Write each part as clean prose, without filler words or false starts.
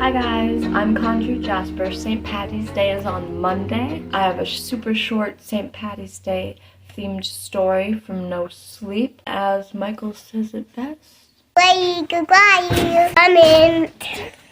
Hi guys, I'm ConjuredJasper. St. Patty's Day is on Monday. I have a super short St. Patty's Day themed story from No Sleep, as Michael says it best. Goodbye. I'm in.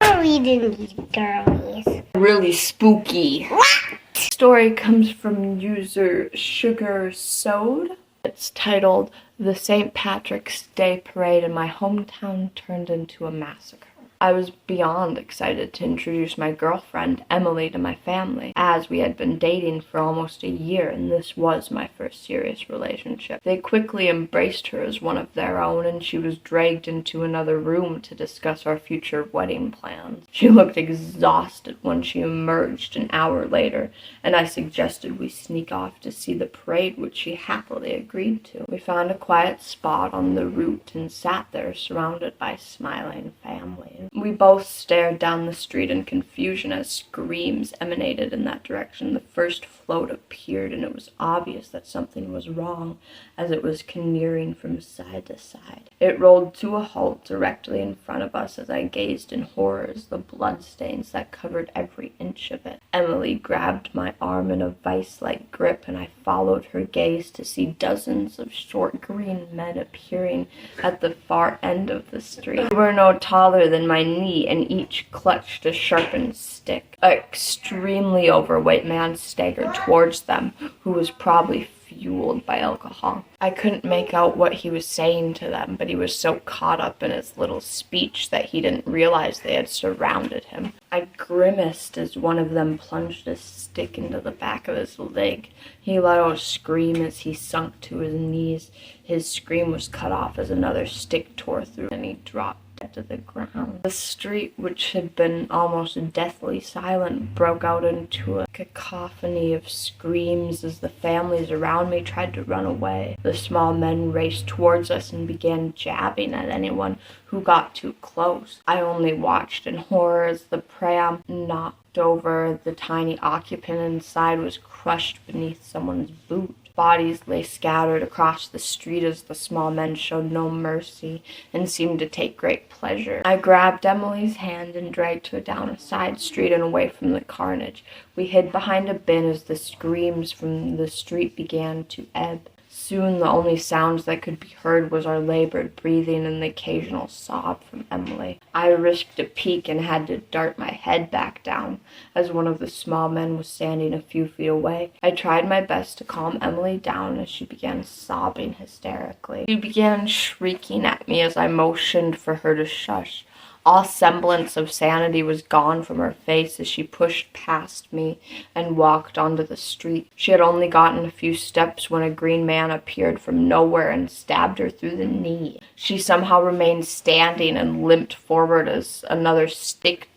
I'm reading these girlies. Really spooky. What? Story comes from user sugar-soad. It's titled, "The St. Patrick's Day Parade in my hometown turned into a massacre." I was beyond excited to introduce my girlfriend, Emily, to my family, as we had been dating for almost a year, and this was my first serious relationship. They quickly embraced her as one of their own, and she was dragged into another room to discuss our future wedding plans. She looked exhausted when she emerged an hour later, and I suggested we sneak off to see the parade, which she happily agreed to. We found a quiet spot on the route and sat there surrounded by smiling families. We both stared down the street in confusion as screams emanated in that direction. The first float appeared, and it was obvious that something was wrong as it was careering from side to side. It rolled to a halt directly in front of us as I gazed in horror at the bloodstains that covered every inch of it. Emily grabbed my arm in a vice-like grip, and I followed her gaze to see dozens of short green men appearing at the far end of the street. They were no taller than my knee, and each clutched a sharpened stick. An extremely overweight man staggered towards them, who was probably fueled by alcohol. I couldn't make out what he was saying to them, but he was so caught up in his little speech that he didn't realize they had surrounded him. I grimaced as one of them plunged a stick into the back of his leg. He let out a scream as he sunk to his knees. His scream was cut off as another stick tore through, and he dropped to the ground. The street, which had been almost deathly silent, broke out into a cacophony of screams as the families around me tried to run away. The small men raced towards us and began jabbing at anyone who got too close. I only watched in horror as the pram knocked over. The tiny occupant inside was crushed beneath someone's boot. Bodies lay scattered across the street as the small men showed no mercy and seemed to take great pleasure. I grabbed Emily's hand and dragged her down a side street and away from the carnage. We hid behind a bin as the screams from the street began to ebb. Soon the only sounds that could be heard was our labored breathing and the occasional sob from Emily. I risked a peek and had to dart my head back down as one of the small men was standing a few feet away. I tried my best to calm Emily down as she began sobbing hysterically. She began shrieking at me as I motioned for her to shush. All semblance of sanity was gone from her face as she pushed past me and walked onto the street. She had only gotten a few steps when a green man appeared from nowhere and stabbed her through the knee. She somehow remained standing and limped forward as another stick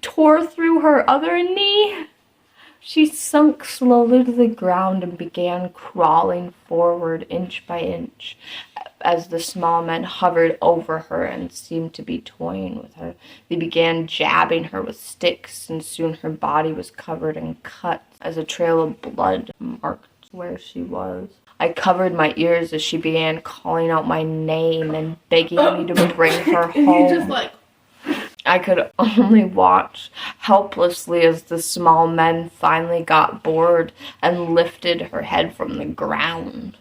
tore through her other knee. She sunk slowly to the ground and began crawling forward inch by inch as the small men hovered over her and seemed to be toying with her. They began jabbing her with sticks, and soon her body was covered in cuts as a trail of blood marked where she was. I covered my ears as she began calling out my name and begging me to bring her home. I could only watch helplessly as the small men finally got bored and lifted her head from the ground.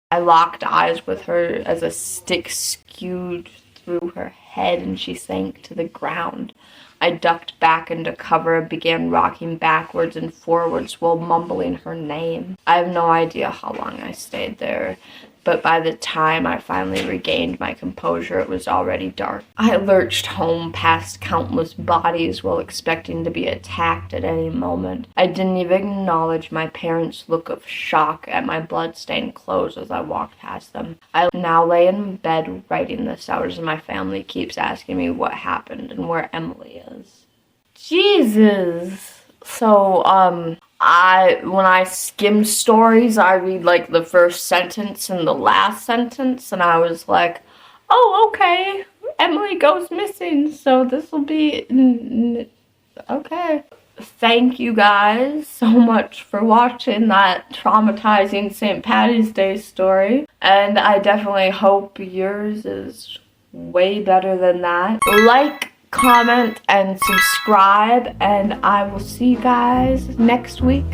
I locked eyes with her as a stick skewed through her head and she sank to the ground. I ducked back into cover and began rocking backwards and forwards while mumbling her name. I have no idea how long I stayed there, but by the time I finally regained my composure, it was already dark. I lurched home past countless bodies while expecting to be attacked at any moment. I didn't even acknowledge my parents' look of shock at my blood-stained clothes as I walked past them. I now lay in bed writing this out as my family keeps asking me what happened and where Emily is. Jesus! So, when I skim stories, I read, like, the first sentence and the last sentence, and I was like, oh, okay, Emily goes missing, so this will be, okay. Thank you guys so much for watching that traumatizing St. Patty's Day story, and I definitely hope yours is way better than that. Like, comment, and subscribe, and I will see you guys next week.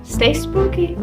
Stay spooky.